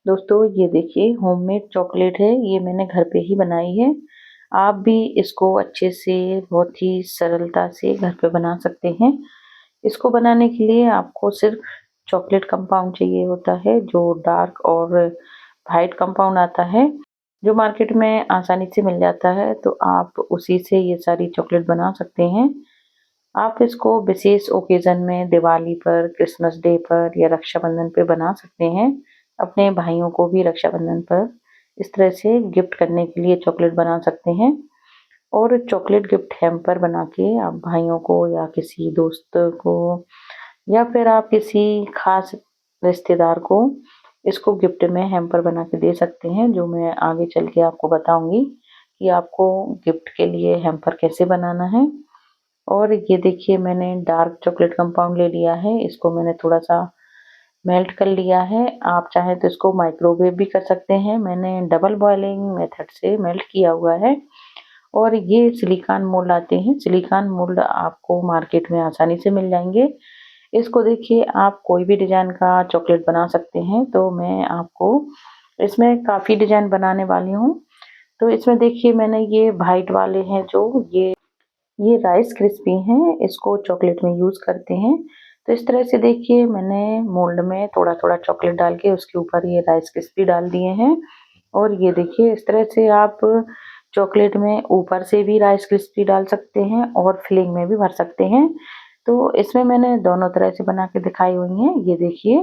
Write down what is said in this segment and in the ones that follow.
दोस्तों ये देखिए होममेड चॉकलेट है, ये मैंने घर पे ही बनाई है। आप भी इसको अच्छे से बहुत ही सरलता से घर पे बना सकते हैं। इसको बनाने के लिए आपको सिर्फ चॉकलेट कंपाउंड चाहिए होता है, जो डार्क और वाइट कंपाउंड आता है, जो मार्केट में आसानी से मिल जाता है, तो आप उसी से ये सारी चॉकलेट बना सकते हैं। आप इसको विशेष ओकेज़न में दिवाली पर, क्रिसमस डे पर या रक्षाबंधन पे बना सकते हैं। अपने भाइयों को भी रक्षाबंधन पर इस तरह से गिफ्ट करने के लिए चॉकलेट बना सकते हैं और चॉकलेट गिफ्ट हैम्पर बना के आप भाइयों को या किसी दोस्त को या फिर आप किसी खास रिश्तेदार को इसको गिफ्ट में हैम्पर बना के दे सकते हैं, जो मैं आगे चल के आपको बताऊँगी कि आपको गिफ्ट के लिए हैम्पर कैसे बनाना है। और ये देखिए मैंने डार्क चॉकलेट कंपाउंड ले लिया है, इसको मैंने थोड़ा-सा मेल्ट कर लिया है। आप चाहें तो इसको माइक्रोवेव भी कर सकते हैं, मैंने डबल बॉयलिंग मेथड से मेल्ट किया हुआ है। और ये सिलिकॉन मोल्ड आते हैं, सिलिकॉन मोल्ड आपको मार्केट में आसानी से मिल जाएँगे। इसको देखिए आप कोई भी डिज़ाइन का चॉकलेट बना सकते हैं, तो मैं आपको इसमें काफ़ी डिज़ाइन बनाने वाली हूँ। तो इसमें देखिए मैंने ये व्हाइट वाले हैं जो ये राइस क्रिस्पी हैं, इसको चॉकलेट में यूज़ करते हैं। तो इस तरह से देखिए मैंने मोल्ड में थोड़ा-थोड़ा चॉकलेट डाल के उसके ऊपर ये राइस क्रिस्पी डाल दिए हैं और ये देखिए इस तरह से आप चॉकलेट में ऊपर से भी राइस क्रिस्पी डाल सकते हैं और फिलिंग में भी भर सकते हैं। तो इसमें मैंने दोनों तरह से बना के दिखाई हुई हैं। ये देखिए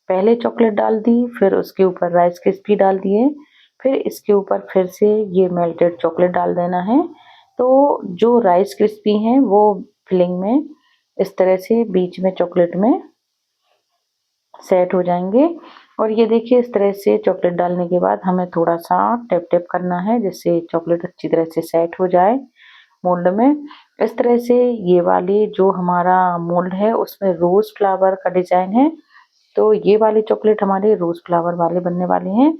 पहले चॉकलेट डाल दी, फिर उसके ऊपर राइस क्रिस्पी डाल दिए, फिर इसके ऊपर फिर से ये मेल्टेड चॉकलेट डाल देना है। तो जो राइस क्रिस्पी हैं वो फिलिंग में इस तरह से बीच में चॉकलेट में सेट हो जाएँगे। और ये देखिए इस तरह से चॉकलेट डालने के बाद हमें थोड़ा-सा टैप-टैप करना है, जिससे चॉकलेट अच्छी तरह से सेट हो जाए मोल्ड में। इस तरह से ये वाली जो हमारा मोल्ड है उसमें रोज़ फ्लावर का डिज़ाइन है, तो ये वाले चॉकलेट हमारे रोज़ फ्लावर वाले बनने वाले हैं।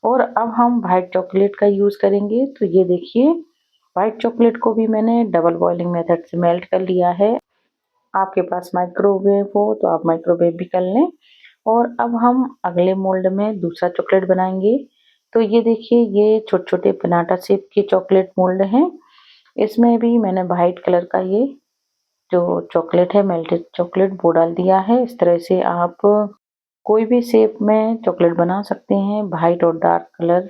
और अब हम व्हाइट चॉकलेट का यूज़ करेंगे, तो ये देखिए व्हाइट चॉकलेट को भी मैंने डबल बॉइलिंग मेथड से मेल्ट कर लिया है। आपके पास माइक्रोवेव हो तो आप माइक्रोवेव भी कर लें। और अब हम अगले मोल्ड में दूसरा चॉकलेट बनाएँगे। तो ये देखिए ये छोटे-छोटे बनाना शेप के चॉकलेट मोल्ड हैं। इसमें भी मैंने व्हाइट कलर का ये जो चॉकलेट है मेल्टेड चॉकलेट वो डाल दिया है। इस तरह से आप कोई भी शेप में चॉकलेट बना सकते हैं, व्हाइट और डार्क कलर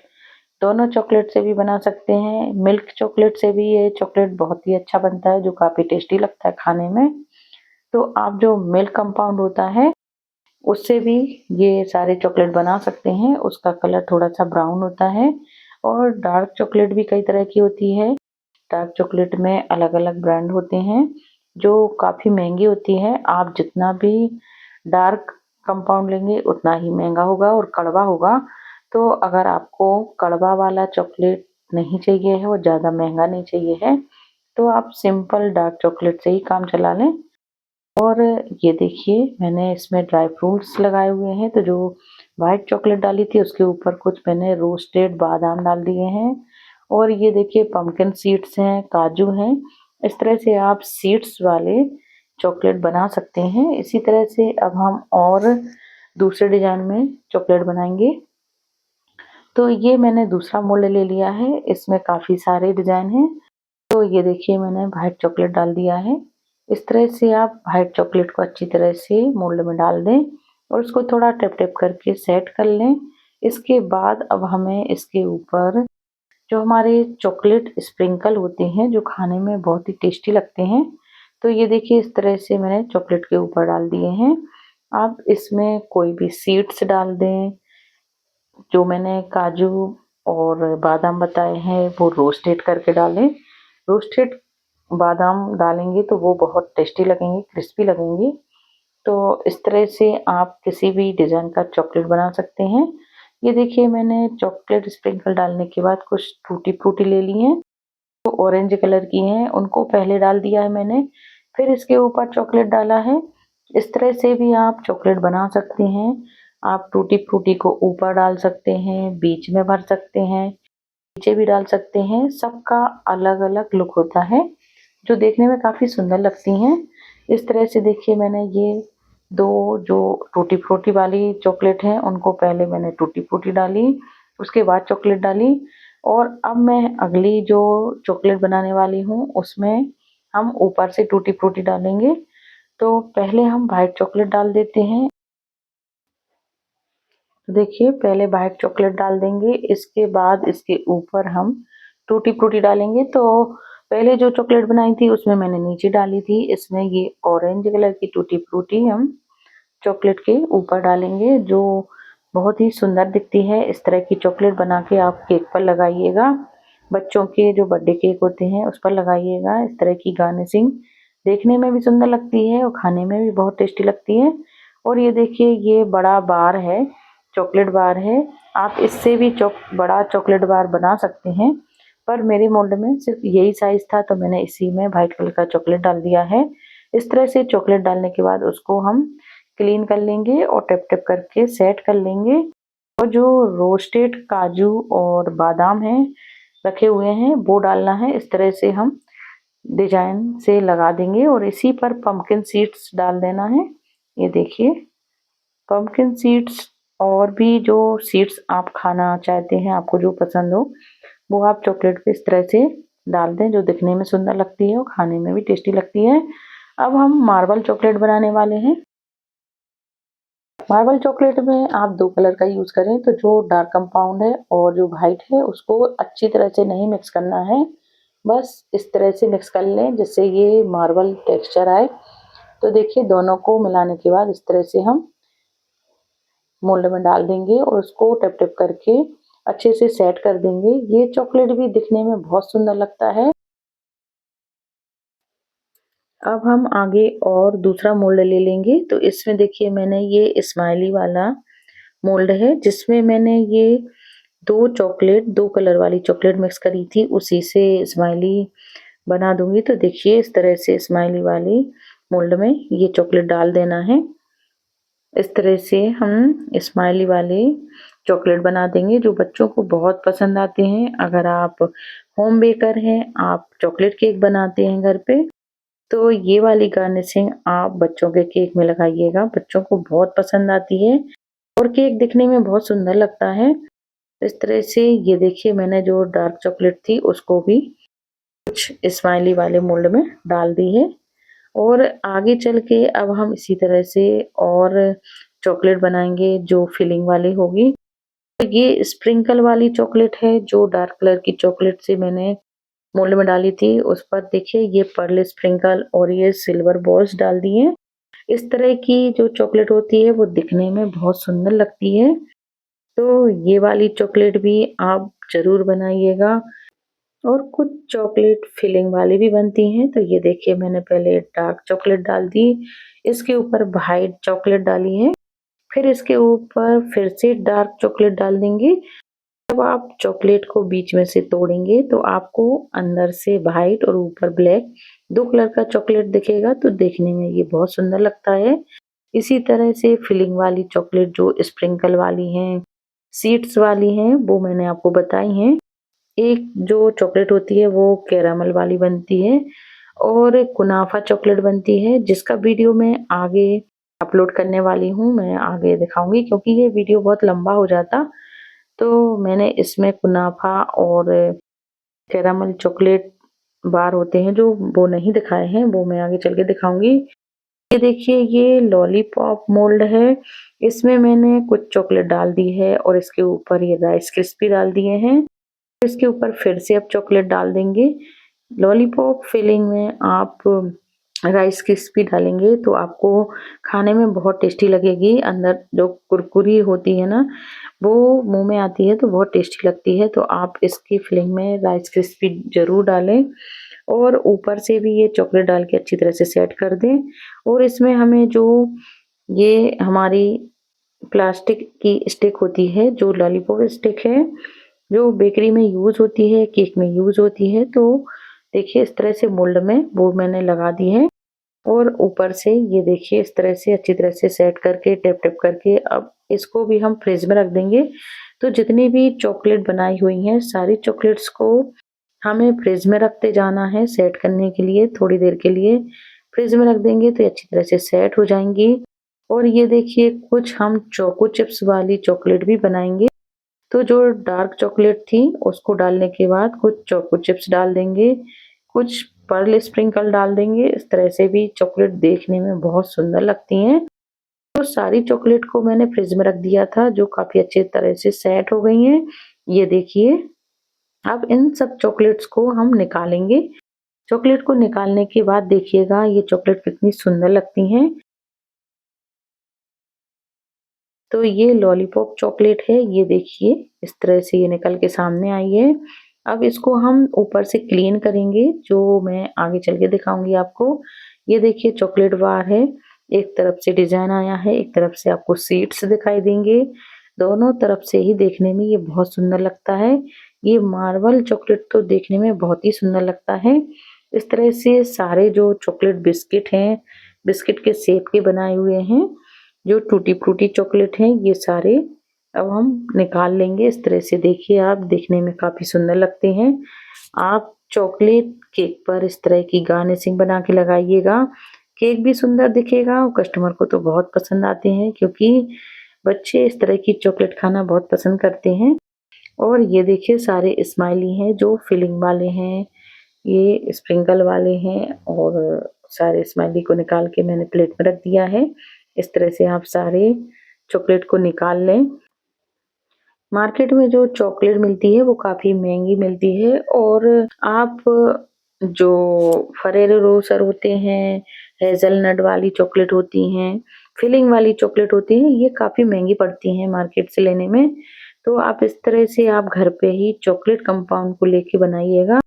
दोनों चॉकलेट से भी बना सकते हैं। मिल्क चॉकलेट से भी ये चॉकलेट बहुत ही अच्छा बनता है, जो काफ़ी टेस्टी लगता है खाने में। तो आप जो मिल्क कंपाउंड होता है, उससे भी ये सारे चॉकलेट बना सकते हैं। उसका कलर थोड़ा-सा ब्राउन होता है और डार्क चॉकलेट भी कई तरह की होती है। डार्क चॉकलेट में अलग-अलग ब्रांड होते हैं, जो काफ़ी महँगी होती है। आप जितना भी डार्क कंपाउंड लेंगे, उतना ही महँगा होगा और कड़वा होगा। तो अगर आपको कड़वा वाला चॉकलेट नहीं चाहिए है और ज़्यादा महँगा नहीं चाहिए है, तो आप सिंपल डार्क चॉकलेट से ही काम चला लें। और ये देखिए मैंने इसमें ड्राई फ्रूट्स लगाए हुए हैं, तो जो व्हाइट चॉकलेट डाली थी उसके ऊपर कुछ मैंने रोस्टेड बादाम डाल दिए हैं और ये देखिए पम्पकिन सीड्स हैं, काजू हैं। इस तरह से आप सीड्स वाले चॉकलेट बना सकते हैं। इसी तरह से अब हम और दूसरे डिज़ाइन में चॉकलेट बनाएँगे। तो ये मैंने दूसरा मोल्ड ले लिया है, इसमें काफ़ी सारे डिज़ाइन हैं। तो ये देखिए मैंने व्हाइट चॉकलेट डाल दिया है। इस तरह से आप व्हाइट चॉकलेट को अच्छी तरह से मोल्ड में डाल दें और उसको थोड़ा टैप-टैप करके सेट कर लें। इसके बाद अब हमें इसके ऊपर जो हमारे चॉकलेट स्प्रिंकल होते हैं, जो खाने में बहुत ही टेस्टी लगते हैं, तो ये देखिए इस तरह से मैंने चॉकलेट के ऊपर डाल दिए हैं। आप इसमें कोई भी सीड्स डाल दें, जो मैंने काजू और बादाम बताए हैं वो रोस्टेड करके डालें। रोस्टेड बादाम डालेंगे तो वो बहुत टेस्टी लगेंगे, क्रिस्पी लगेंगी। तो इस तरह से आप किसी भी डिज़ाइन का चॉकलेट बना सकते हैं। ये देखिए मैंने चॉकलेट स्प्रिंकल डालने के बाद कुछ टूटी फ्रूटी ले ली हैं, जो ऑरेंज कलर की हैं, उनको पहले डाल दिया है मैंने, फिर इसके ऊपर चॉकलेट डाला है। इस तरह से भी आप चॉकलेट बना सकते हैं। आप टूटी फ्रूटी को ऊपर डाल सकते हैं, बीच में भर सकते हैं, नीचे भी डाल सकते हैं। सबका अलग-अलग लुक होता है, जो देखने में काफ़ी सुंदर लगती हैं। इस तरह से देखिए मैंने ये 2 जो टूटी फ्रूटी वाली चॉकलेट है उनको पहले मैंने टूटी फ्रूटी डाली, उसके बाद चॉकलेट डाली और अब मैं अगली जो चॉकलेट बनाने वाली हूँ उसमें हम ऊपर से टूटी फ्रूटी डालेंगे। तो पहले हम व्हाइट चॉकलेट डाल देते हैं। तो देखिए पहले व्हाइट चॉकलेट डाल देंगे, इसके बाद इसके ऊपर हम टूटी फ्रूटी डालेंगे। तो पहले जो चॉकलेट बनाई थी उसमें मैंने नीचे डाली थी, इसमें ये ऑरेंज कलर की टूटी फ्रूटी हम चॉकलेट के ऊपर डालेंगे जो बहुत ही सुंदर दिखती है। इस तरह की चॉकलेट बना के आप केक पर लगाइएगा, बच्चों के जो बर्थडे केक होते हैं उस पर लगाइएगा। इस तरह की गार्निशिंग देखने में भी सुंदर लगती है और खाने में भी बहुत टेस्टी लगती है। और ये देखिए ये बड़ा बार है, चॉकलेट बार है, आप इससे भी बड़ा चॉकलेट बार बना सकते हैं, पर मेरे मोल्ड में सिर्फ यही साइज था तो मैंने इसी में व्हाइट कलर का चॉकलेट डाल दिया है। इस तरह से चॉकलेट डालने के बाद उसको हम क्लीन कर लेंगे और टिप टिप करके सेट कर लेंगे। और जो रोस्टेड काजू और बादाम है रखे हुए हैं वो डालना है। इस तरह से हम डिजाइन से लगा देंगे और इसी पर पंपकिन सीड्स डाल देना है। ये देखिए पंपकिन सीड्स और भी जो सीड्स आप खाना चाहते हैं, आपको जो पसंद हो वो आप चॉकलेट पे इस तरह से डाल दें, जो दिखने में सुंदर लगती है और खाने में भी टेस्टी लगती है। अब हम मार्बल चॉकलेट बनाने वाले हैं। मार्बल चॉकलेट में आप 2 कलर का यूज़ करें, तो जो डार्क कंपाउंड है और जो व्हाइट है उसको अच्छी तरह से नहीं मिक्स करना है, बस इस तरह से मिक्स कर लें जिससे ये मार्बल टेक्सचर आए। तो देखिए दोनों को मिलाने के बाद इस तरह से हम मोल्ड में डाल देंगे और उसको टिप टिप करके अच्छे से सेट कर देंगे। ये चॉकलेट भी दिखने में बहुत सुंदर लगता है। अब हम आगे और दूसरा मोल्ड ले लेंगे। तो इसमें देखिए मैंने ये स्माइली वाला मोल्ड है जिसमें मैंने ये 2 कलर वाली चॉकलेट मिक्स करी थी, उसी से स्माइली बना दूंगी। तो देखिए इस तरह से स्माइली वाली मोल्ड में ये चॉकलेट डाल देना है। इस तरह से हम स्माइली वाले चॉकलेट बना देंगे जो बच्चों को बहुत पसंद आते हैं। अगर आप होम बेकर हैं, आप चॉकलेट केक बनाते हैं घर पे, तो ये वाली गार्निशिंग आप बच्चों के केक में लगाइएगा, बच्चों को बहुत पसंद आती है और केक दिखने में बहुत सुंदर लगता है। इस तरह से ये देखिए मैंने जो डार्क चॉकलेट थी उसको भी कुछ स्माइली वाले मोल्ड में डाल दी है। और आगे चल के अब हम इसी तरह से और चॉकलेट बनाएंगे जो फिलिंग वाली होगी। तो ये स्प्रिंकल वाली चॉकलेट है जो डार्क कलर की चॉकलेट से मैंने मोल्ड में डाली थी, उस पर देखिए ये पर्ल स्प्रिंकल और ये सिल्वर बॉल्स डाल दिए। इस तरह की जो चॉकलेट होती है वो दिखने में बहुत सुंदर लगती है। तो ये वाली चॉकलेट भी आप ज़रूर बनाइएगा। और कुछ चॉकलेट फिलिंग वाली भी बनती हैं। तो ये देखिए मैंने पहले डार्क चॉकलेट डाल दी, इसके ऊपर व्हाइट चॉकलेट डाली है, फिर इसके ऊपर फिर से डार्क चॉकलेट डाल देंगे। जब आप चॉकलेट को बीच में से तोड़ेंगे तो आपको अंदर से व्हाइट और ऊपर ब्लैक 2 कलर का चॉकलेट दिखेगा, तो देखने में ये बहुत सुंदर लगता है। इसी तरह से फिलिंग वाली चॉकलेट जो स्प्रिंकल वाली हैं, सीड्स वाली हैं, वो मैंने आपको बताई हैं। एक जो चॉकलेट होती है वो कैरामल वाली बनती है और कुनाफा चॉकलेट बनती है जिसका वीडियो मैं आगे अपलोड करने वाली हूँ, मैं आगे दिखाऊंगी क्योंकि ये वीडियो बहुत लंबा हो जाता। तो मैंने इसमें कुनाफा और कैरामल चॉकलेट बार होते हैं जो वो नहीं दिखाए हैं, वो मैं आगे चल के दिखाऊंगी। ये देखिए ये लॉलीपॉप मोल्ड है, इसमें मैंने कुछ चॉकलेट डाल दी है और इसके ऊपर ये राइस क्रिस्पी डाल दिए हैं। इसके ऊपर फिर से अब चॉकलेट डाल देंगे। लॉलीपॉप फिलिंग में आप राइस क्रिस्पी डालेंगे तो आपको खाने में बहुत टेस्टी लगेगी। अंदर जो कुरकुरी होती है ना, वो मुंह में आती है तो बहुत टेस्टी लगती है। तो आप इसकी फिलिंग में राइस क्रिस्पी ज़रूर डालें और ऊपर से भी ये चॉकलेट डाल के अच्छी तरह से सेट कर दें। और इसमें हमें जो ये हमारी प्लास्टिक की स्टिक होती है, जो लॉलीपॉप स्टिक है, जो बेकरी में यूज़ होती है, केक में यूज़ होती है, तो देखिए इस तरह से मोल्ड में वो मैंने लगा दी है। और ऊपर से ये देखिए इस तरह से अच्छी तरह से सेट करके टिप टिप करके अब इसको भी हम फ्रिज में रख देंगे। तो जितनी भी चॉकलेट बनाई हुई हैं सारी चॉकलेट्स को हमें फ्रिज में रखते जाना है सेट करने के लिए, थोड़ी देर के लिए फ्रिज में रख देंगे तो ये अच्छी तरह से सेट हो जाएंगी। और ये देखिए कुछ हम चोको चिप्स वाली चॉकलेट भी बनाएंगे। तो जो डार्क चॉकलेट थी उसको डालने के बाद कुछ चोको चिप्स डाल देंगे, कुछ पर्ल स्प्रिंकल डाल देंगे। इस तरह से भी चॉकलेट देखने में बहुत सुंदर लगती हैं। तो सारी चॉकलेट को मैंने फ्रिज में रख दिया था, जो काफी अच्छे तरह से सेट हो गई हैं। ये देखिए, अब इन सब चॉकलेट्स को हम निकालेंगे। चॉकलेट को निकालने के बाद देखिएगा ये चॉकलेट कितनी सुंदर लगती हैं। तो ये लॉलीपॉप चॉकलेट है, ये देखिए इस तरह से ये निकल के सामने आई है। अब इसको हम ऊपर से क्लीन करेंगे, जो मैं आगे चल के दिखाऊंगी आपको। ये देखिए चॉकलेट बार है, एक तरफ से डिजाइन आया है, एक तरफ से आपको सीड्स दिखाई देंगे। दोनों तरफ से ही देखने में ये बहुत सुंदर लगता है। ये मार्बल चॉकलेट तो देखने में बहुत ही सुंदर लगता है। इस तरह से सारे जो चॉकलेट बिस्किट हैं, बिस्किट के शेप के बनाए हुए हैं, जो टूटी फ्रूटी चॉकलेट हैं, ये सारे अब हम निकाल लेंगे। इस तरह से देखिए, आप देखने में काफी सुंदर लगते हैं। आप चॉकलेट केक पर इस तरह की गार्निशिंग बना के लगाइएगा, केक भी सुंदर दिखेगा और कस्टमर को तो बहुत पसंद आते हैं, क्योंकि बच्चे इस तरह की चॉकलेट खाना बहुत पसंद करते हैं। और ये देखिए सारे स्माइली हैं, जो फिलिंग वाले हैं, ये स्प्रिंकल वाले हैं, और सारे स्माइली को निकाल के मैंने प्लेट में रख दिया है। इस तरह से आप सारे चॉकलेट को निकाल लें। मार्केट में जो चॉकलेट मिलती है वो काफ़ी महँगी मिलती है, और आप जो फरेरो रोसर होते हैं, हेज़लनट वाली चॉकलेट होती हैं, फिलिंग वाली चॉकलेट होती हैं, ये काफ़ी महँगी पड़ती हैं मार्केट से लेने में। तो आप इस तरह से आप घर पे ही चॉकलेट कंपाउंड को लेके बनाइएगा।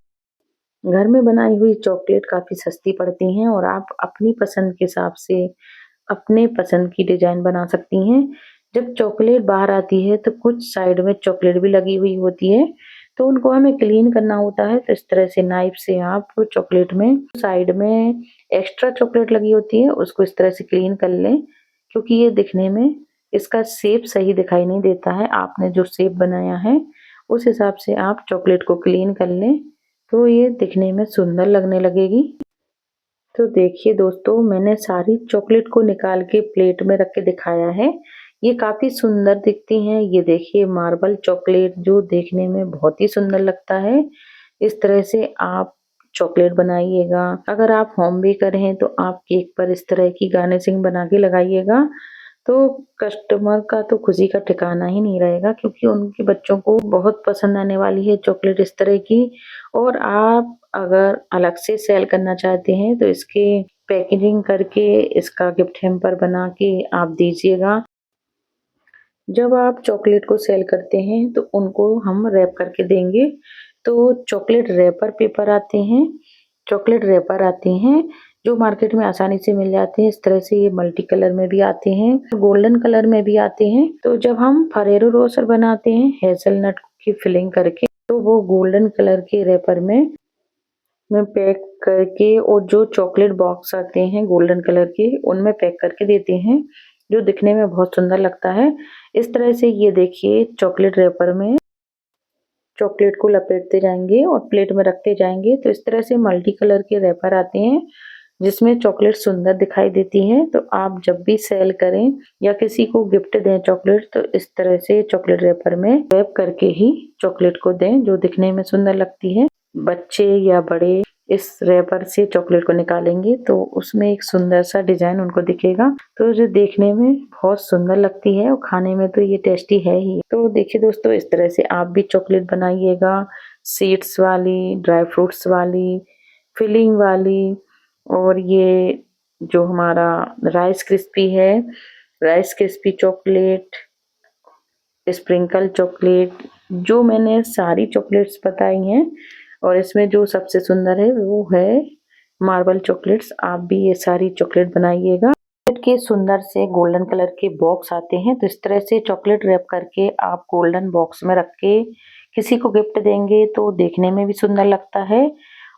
घर में बनाई हुई चॉकलेट काफ़ी सस्ती पड़ती हैं, और आप अपनी पसंद के हिसाब से अपने पसंद की डिज़ाइन बना सकती हैं। जब चॉकलेट बाहर आती है तो कुछ साइड में चॉकलेट भी लगी हुई होती है, तो उनको हमें क्लीन करना होता है। तो इस तरह से नाइफ से आप चॉकलेट में साइड में एक्स्ट्रा चॉकलेट लगी होती है, उसको इस तरह से क्लीन कर लें, क्योंकि ये दिखने में इसका शेप सही दिखाई नहीं देता है। आपने जो शेप बनाया है उस हिसाब से आप चॉकलेट को क्लीन कर लें, तो ये दिखने में सुंदर लगने लगेगी। तो देखिए दोस्तों, मैंने सारी चॉकलेट को निकाल के प्लेट में रख के दिखाया है। ये काफ़ी सुंदर दिखती हैं। ये देखिए मार्बल चॉकलेट, जो देखने में बहुत ही सुंदर लगता है। इस तरह से आप चॉकलेट बनाइएगा। अगर आप होम बेकर हैं तो आप केक पर इस तरह की गार्निशिंग बना के लगाइएगा, तो कस्टमर का तो खुशी का ठिकाना ही नहीं रहेगा, क्योंकि उनके बच्चों को बहुत पसंद आने वाली है चॉकलेट इस तरह की। और आप अगर अलग से सेल करना चाहते हैं तो इसके पैकेजिंग करके इसका गिफ्ट हैम्पर बना के आप दीजिएगा। जब आप चॉकलेट को सेल करते हैं तो उनको हम रैप करके देंगे। तो चॉकलेट रैपर पेपर आते हैं, चॉकलेट रैपर आते हैं, जो मार्केट में आसानी से मिल जाते हैं। इस तरह से ये मल्टी कलर में भी आते हैं, गोल्डन कलर में भी आते हैं। तो जब हम फरेरो रोसर बनाते हैं हेज़लनट की फिलिंग करके, तो वो गोल्डन कलर के रैपर में पैक करके, और जो चॉकलेट बॉक्स आते हैं गोल्डन कलर के, उनमें पैक करके देते हैं, जो दिखने में बहुत सुंदर लगता है। इस तरह से ये देखिए चॉकलेट रैपर में चॉकलेट को लपेटते जाएंगे और प्लेट में रखते जाएंगे। तो इस तरह से मल्टी कलर के रैपर आते हैं, जिसमें चॉकलेट सुंदर दिखाई देती है। तो आप जब भी सेल करें या किसी को गिफ्ट दें चॉकलेट, तो इस तरह से चॉकलेट रैपर में रैप करके ही चॉकलेट को दें, जो दिखने में सुंदर लगती है। बच्चे या बड़े इस रैपर से चॉकलेट को निकालेंगे तो उसमें एक सुंदर सा डिजाइन उनको दिखेगा, तो जो देखने में बहुत सुंदर लगती है, और खाने में तो ये टेस्टी है ही। तो देखिए दोस्तों, इस तरह से आप भी चॉकलेट बनाइएगा, सीड्स वाली, ड्राई फ्रूट्स वाली, फिलिंग वाली, और ये जो हमारा राइस क्रिस्पी है, rice crispy chocolate, sprinkle chocolate, जो मैंने सारी चॉकलेट्स बताई हैं, और इसमें जो सबसे सुंदर है वो है मार्बल चॉकलेट्स। आप भी ये सारी चॉकलेट बनाइएगा। चॉकलेट के सुंदर से गोल्डन कलर के बॉक्स आते हैं, तो इस तरह से चॉकलेट रैप करके आप गोल्डन बॉक्स में रख के किसी को गिफ्ट देंगे तो देखने में भी सुंदर लगता है।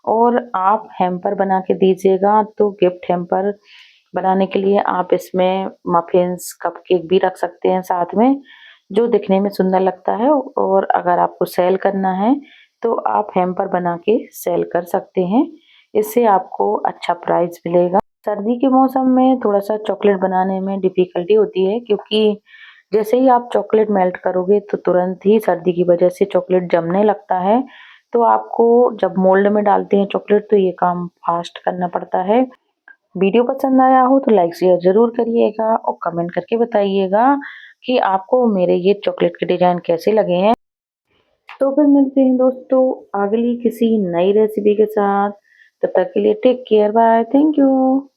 और आप हैम्पर बना के दीजिएगा, तो गिफ्ट हैम्पर बनाने के लिए आप इसमें मफिन्स, कपकेक भी रख सकते हैं साथ में, जो दिखने में सुंदर लगता है। और अगर आपको सेल करना है तो आप हैम्पर बना के सेल कर सकते हैं, इससे आपको अच्छा प्राइस मिलेगा। सर्दी के मौसम में थोड़ा-सा चॉकलेट बनाने में डिफ़िकल्टी होती है, क्योंकि जैसे ही आप चॉकलेट मेल्ट करोगे तो तुरंत ही सर्दी की वजह से चॉकलेट जमने लगता है। तो आपको जब मोल्ड में डालते हैं चॉकलेट तो ये काम फ़ास्ट करना पड़ता है। वीडियो पसंद आया हो तो लाइक शेयर ज़रूर करिएगा और कमेंट करके बताइएगा कि आपको मेरे ये चॉकलेट के डिज़ाइन कैसे लगे हैं। तो फिर मिलते हैं दोस्तों अगली किसी नई रेसिपी के साथ। तब तक के लिए take care, bye, thank you.